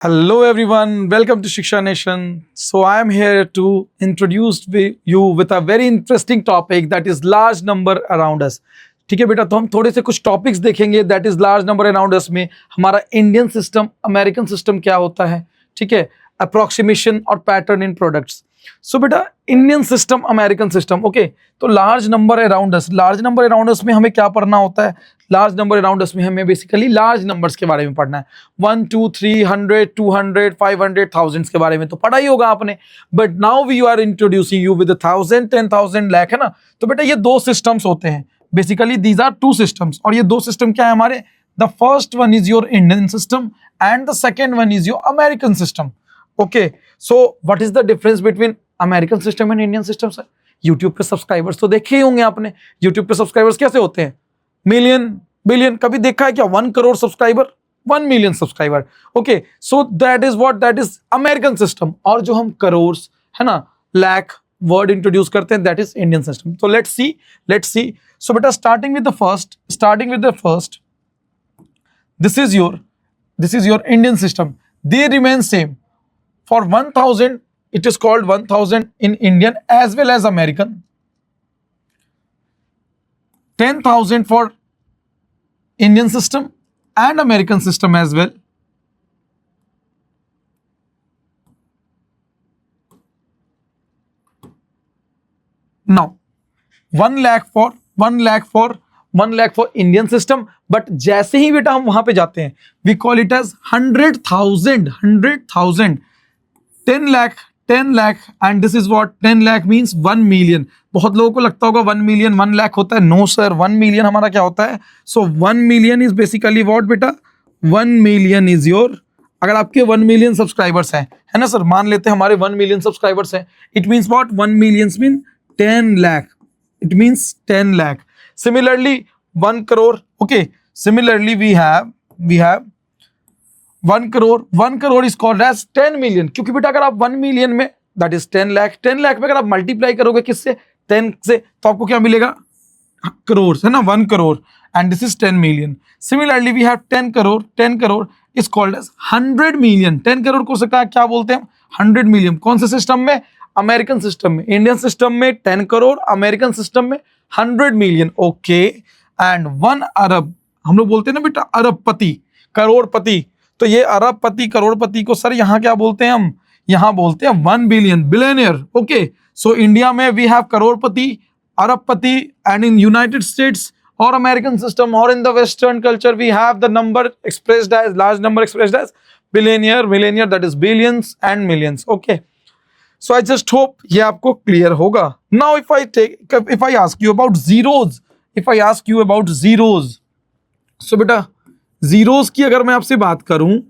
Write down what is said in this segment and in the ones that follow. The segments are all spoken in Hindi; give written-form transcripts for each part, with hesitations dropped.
Hello everyone, welcome to Shiksha Nation. So I am here to introduce you with a very interesting topic that is large number around us. ठीक है बेटा, तो हम थोड़े से कुछ टॉपिक्स देखेंगे that is large number around us में हमारा इंडियन सिस्टम, अमेरिकन सिस्टम क्या होता है, ठीक है, अप्रोक्सीमेशन और पैटर्न इन प्रोडक्ट्स. सो बेटा Indian system, American system, okay. तो large number around us, large number around us में हमें क्या पढ़ना होता है? लार्ज नंबर अराउंड अस में हमें बेसिकली लार्ज नंबर्स के बारे में पढ़ना है. 1 2 300 200 500 थाउजेंड्स के बारे में तो पढ़ा ही होगा आपने. But now we are introducing you with 1000 10,000 lakh, है ना. तो बेटा ये दो सिस्टम्स होते हैं basically, these are two systems. और ये दो सिस्टम क्या है हमारे? The first one is your Indian system and the second one is your American system. Okay, so what is the difference between American system and Indian system sir? YouTube पे सब्सक्राइबर्स तो देखे ही होंगे आपने. यूट्यूब पे सब्सक्राइबर्स कैसे होते हैं? Million, billion. कभी देखा है क्या 1 crore subscriber, 1 million subscriber? Okay, so that is what, that is American system. और जो हम करोड़, है ना, लाख वर्ड इंट्रोड्यूस करते हैं दैट इज इंडियन सिस्टम. तो लेट्स सी. सो बेटा starting with the first, this is your Indian system. They remain same. For 1000 it is called 1000 in Indian as well as American. 10,000 for Indian system and American system as well. Now 1 lakh for Indian system. But जैसे ही बेटा हम वहां पे जाते हैं we call it as 100,000 10 lakh and this is what 10 lakh means 1 million. बहुत लोगों को लगता होगा 1 मिलियन 1 लाख होता है. नो सर, 1 मिलियन हमारा क्या होता है? सो 1 मिलियन इज बेसिकली व्हाट बेटा? 1 मिलियन इज योर, अगर आपके 1 मिलियन सब्सक्राइबर्स हैं, है ना सर, मान लेते हैं हमारे 1 मिलियन सब्सक्राइबर्स हैं, it means what? 1 million mean 10 lakh. It means 10 lakh. Similarly 1 crore. Okay, similarly we have 1 crore is called as 10 million. क्योंकि बेटा अगर आप 1 मिलियन में that is 10 लाख में अगर आप मल्टीप्लाई करोगे किससे? 10 से, तो आपको क्या मिलेगा? करोड़, है ना, 1 crore. And this is 10 million. Similarly we have 10 crore is called as 100 million. 10 crore को क्या बोलते हैं? 100 मिलियन. कौन से सिस्टम में? अमेरिकन सिस्टम में. इंडियन सिस्टम में 10 करोड़, अमेरिकन सिस्टम में 100 मिलियन. ओके, एंड 1 अरब, हम लोग बोलते हैं ना बेटा अरबपति, करोड़पति. तो ये अरबपति, करोड़पति को सर यहाँ क्या बोलते हैं? हम यहाँ बोलते हैं 1 billion, billionaire. Okay, so India में वी हैव करोड़पति, अरबपति, एंड इन यूनाइटेड स्टेट्स और अमेरिकन सिस्टम और in the western culture we have the number expressed as, large number expressed as billionaire, that is billions and millions. Okay, so I just hope ये आपको क्लियर होगा. Now if I ask you about zeros, so बेटा zeros की अगर मैं आपसे बात करूं,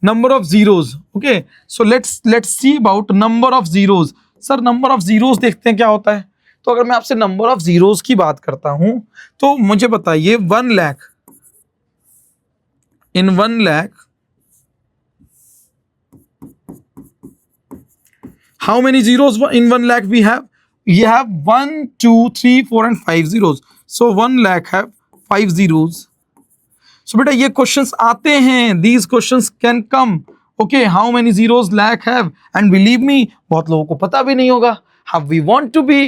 number of zeros, okay, so let's see about number of zeros. Sir number of zeros देखते हैं क्या होता है. तो अगर मैं आपसे नंबर ऑफ जीरोस की बात करता हूं तो मुझे बताइए 1 lakh, in 1 lakh how many zeros in 1 lakh we have? You have 1 2 3 4 and 5 zeros. So 1 lakh have 5 zeros. So बेटा ये क्वेश्चंस आते हैं, these questions can come. Okay, how many zeros lakh have? And believe me, बहुत लोगों को पता भी नहीं होगा. How we want to be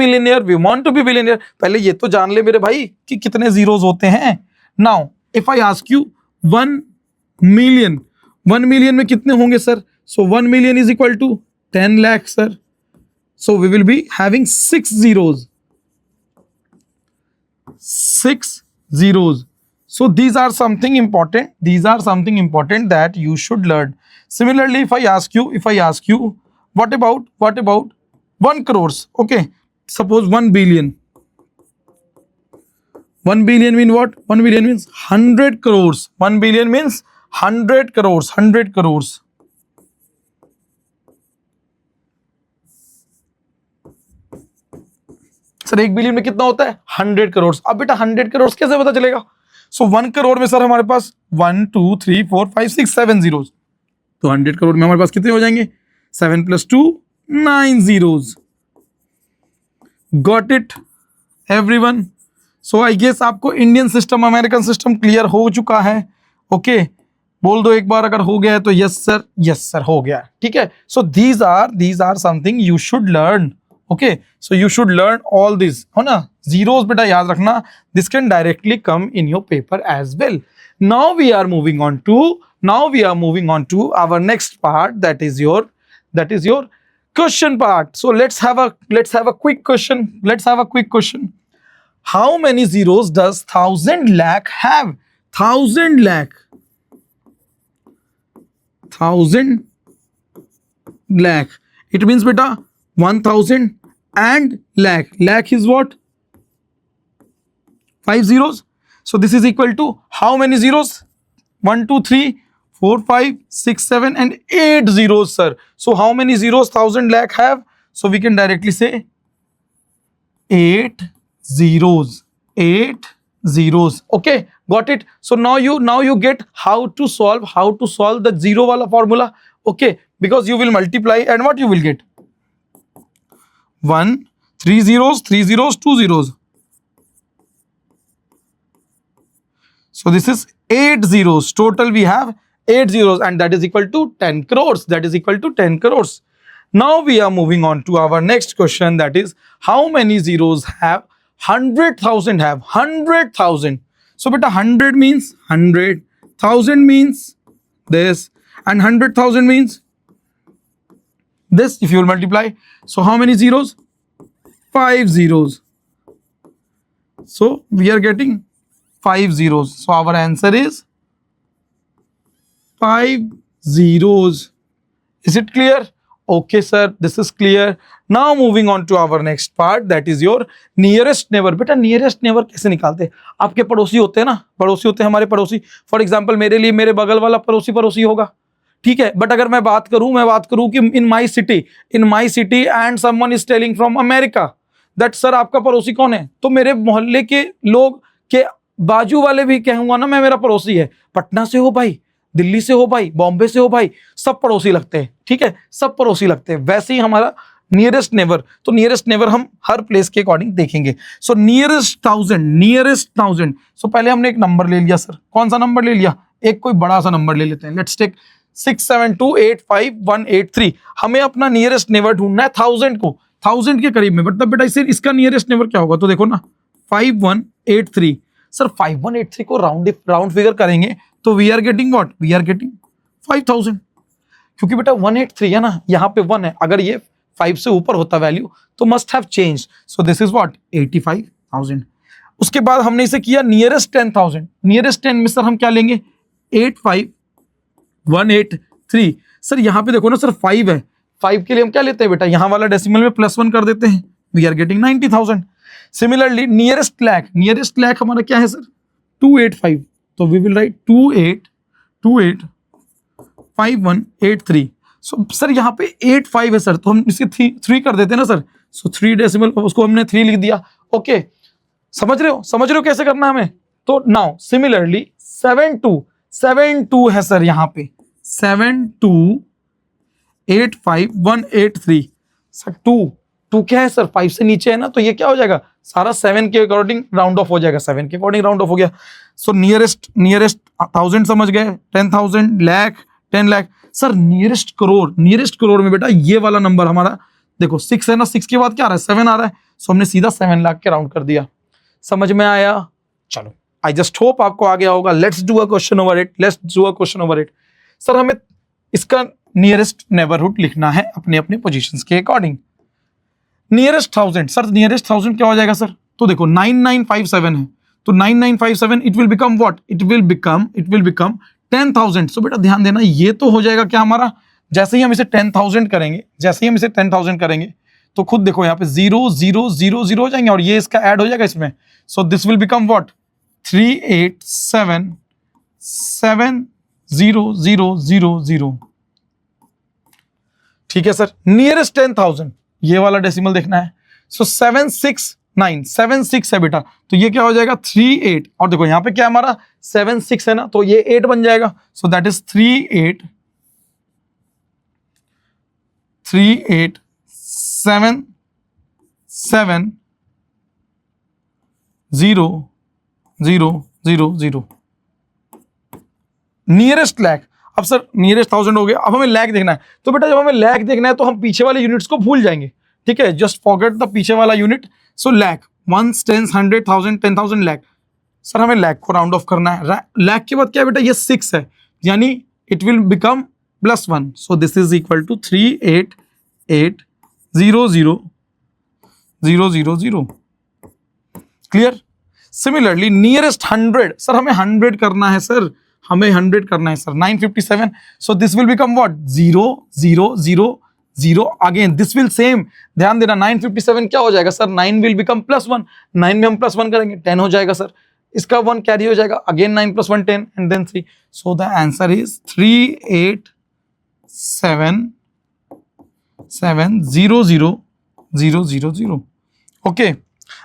millionaire, we want to be billionaire. पहले ये तो जान ले मेरे भाई कि कितने zeros होते हैं. Now if I ask you 1 million में कितने होंगे sir? So 1 million is equal to 10 lakh, sir. So we will be having 6 zeros. 6 zeros. So these are something important that you should learn. Similarly, if I ask you, what about 1 crores? Okay, suppose 1 billion. 1 billion mean what? 1 billion means 100 crores. 1 billion means 100 crores. Sir 1 billion में कितना होता है? 100 करोड़. अब बेटा 100 करोड़ कैसे पता चलेगा? सो 1 करोड़ में सर हमारे पास 1 2 3 4 5 6 7 जीरोस. तो 100 करोड़ में हमारे पास कितने हो जाएंगे? 7 + 2 9 zeros. Got it everyone? So I guess आपको Indian system, American system clear हो चुका है. ओके, बोल दो एक बार अगर हो गया है तो यस सर हो गया, ठीक है। So these are something you should learn, okay. So you should learn all this, हो ना। जीरोस बेटा याद रखना, this can directly come in your paper as well. Now we are moving on to our next part, that is your question part. So let's have a quick question. How many zeros does 1000 lakh have? 1000 lakh. 1000 lakh. It means beta 1000 and lakh. Lakh is what? 5 zeros. So this is equal to how many zeros? 1 2 3 4 5 6 7 and 8 zeros, sir. So how many zeros 1000 lakh have? So we can directly say 8 zeros. 8 zeros. Okay, got it. So now you get how to solve the zero wala formula. Okay, because you will multiply and what you will get? 1 3 zeros 2 zeros. So this is 8 zeros. Total we have 8 zeros, and that is equal to 10 crores. Now we are moving on to our next question, that is how many zeros have 100,000 have? 100,000. So beta 100 means 100, 1000 means this, and 100,000 means this. If you will multiply, so how many zeros? 5 zeros. So we are getting 5 zeros. So our answer is 5 zeros. Is it clear? Okay sir, this is clear. Now moving on to our next part, that is your nearest neighbor. बेटा nearest neighbor कैसे निकालते हैं? आपके पड़ोसी होते हैं ना, पड़ोसी होते हैं हमारे पड़ोसी। फॉर एग्जाम्पल मेरे लिए मेरे बगल वाला पड़ोसी होगा, ठीक है। बट अगर मैं बात करूं कि इन my city and someone is telling from America that sir आपका पड़ोसी कौन है, तो मेरे मोहल्ले के लोग के बाजू वाले भी कहूंगा ना मैं मेरा पड़ोसी है। पटना से हो भाई, दिल्ली से हो भाई, बॉम्बे से हो भाई, सब पड़ोसी लगते हैं, ठीक है, सब पड़ोसी लगते हैं। वैसे ही हमारा नियरेस्ट नेबर, तो नियरेस्ट नेबर हम हर प्लेस के अकॉर्डिंग देखेंगे। सो नियरेस्ट 1000। सो पहले हमने एक नंबर ले लिया सर, कौन सा नंबर ले लिया? एक कोई बड़ा सा नंबर ले लेते हैं। लेट्स टेक 67285 हमें अपना नियरेस्ट नेबर ढूंढना है 1000 को, 1000 के करीब में। मतलब बेटा इसे इसका नियरेस्ट नेबर क्या होगा? तो देखो ना 5183। सर 5183 को राउंड फिगर करेंगे तो we are getting what? We are getting 5000, क्योंकि बेटा 183 है ना, यहाँ पे 1 है। अगर ये 5 से ऊपर होता वैल्यू तो must have change. So this is what? 85,000। उसके बाद हमने इसे किया नियरेस्ट 10,000। नियरेस्ट 10 में सर हम क्या लेंगे? 85183। सर यहाँ पे देखो ना सर 5 है, 5 के लिए हम क्या लेते हैं बेटा? यहाँ वाला डेसिमल में +1 कर देते हैं। We are getting 90,000। Similarly nearest lakh हमारा क्या है सर? 285। तो we will write 285183। So sir यहाँ पे 85 है सर, तो हम इसके 3 कर देते हैं ना सर। सो 3 डेसिमल, उसको हमने 3 लिख दिया। ओके, समझ रहे हो कैसे करना हमें? तो नाउ सिमिलरली 72 है सर, यहाँ पे 7285183। सर 2 क्या है सर? 5 से नीचे है ना, तो ये क्या हो जाएगा? सारा 7 के अकॉर्डिंग राउंड ऑफ हो जाएगा। 7 के अकॉर्डिंग राउंड ऑफ हो गया। सो नियरेस्ट 1000 समझ गए, 10,000, लाख, 10 लाख। सर नियरेस्ट करोड़ में बेटा ये वाला नंबर हमारा देखो 6 है ना, 6 के बाद क्या आ रहा है? 7 आ रहा है। सो हमने सीधा 7 लाख के राउंड कर दिया। समझ में आया? चलो, आई जस्ट होप आपको आ गया होगा। Let's do a question over it. Sir हमें इसका नियरेस्ट नेबरहुड लिखना है अपने अपने पोजीशंस के अकॉर्डिंग। नियरेस्ट 1000, सर नियरेस्ट 1000 क्या हो जाएगा सर? तो देखो 9957 है, तो 9957 it will become what? It will become 10,000। सो बेटा ध्यान देना, ये तो हो जाएगा क्या हमारा? जैसे ही हम इसे 10,000 करेंगे, तो खुद देखो यहाँ पे 0 0 0 0 हो जाएंगे और ये इसका ऐड हो जाएगा इसमें। सो दिस विल बिकम व्हाट? 38770000। ठीक है सर। नियरेस्ट 10,000 ये वाला डेसिमल देखना है। सो 769 है बेटा, तो ये क्या हो जाएगा? 38। और देखो यहाँ पे क्या हमारा 76 है ना, तो ये 8 बन जाएगा। So that is 38770000। Nearest lakh. अब सर नियरेस्ट 1000 हो गया, अब हमें लैक देखना है। तो बेटा जब हमें लैक देखना है तो हम पीछे वाले यूनिट्स को भूल जाएंगे, ठीक है, जस्ट फॉरगेट द पीछे वाला unit. So lakh, 1 10 100 1000 10,000 lakh. Sir हमें लैक को राउंड ऑफ करना है। लैक के बाद क्या है बेटा, ये 6 है, यानी it will become +1। So this is equal to 388,000,000। Clear. Similarly nearest 100, sir हमें 100 करना है सर, हमें 100 करना है sir, 957। So this will become what, 0 0 0 0। Again this will same, ध्यान देना 957 क्या हो जाएगा सर, 9 विल बिकम +1, 9 में हम +1 करेंगे 10 हो जाएगा सर, इसका 1 कैरी हो जाएगा, again 9 + 1 10 and then 3। So the answer is 387,700,000। Okay,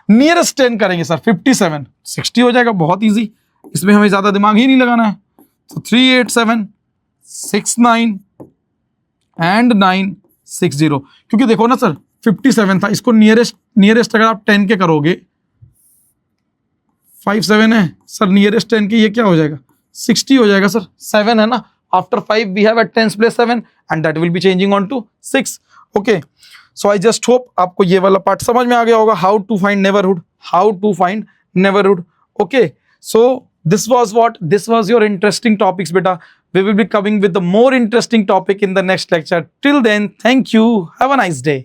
nearest 10 करेंगे सर, 57 60 हो जाएगा, बहुत इजी, इसमें हमें ज्यादा दिमाग ही नहीं लगाना है। तो 387,69 एंड 960, क्योंकि देखो ना सर 57 था, इसको नियरेस्ट अगर आप 10 के करोगे, 57 है सर, नियरेस्ट 10 के ये क्या हो जाएगा, 60 हो जाएगा सर, 7 है ना, after 5 we have at 10's place 7 and that will be changing on to 6। Okay, so I just hope आपको ये वाला पार्ट समझ में आ गया होगा, how to find neighbourhood. Okay, so this was your interesting topics beta. We will be coming with the more interesting topic in the next lecture. Till then, thank you, have a nice day.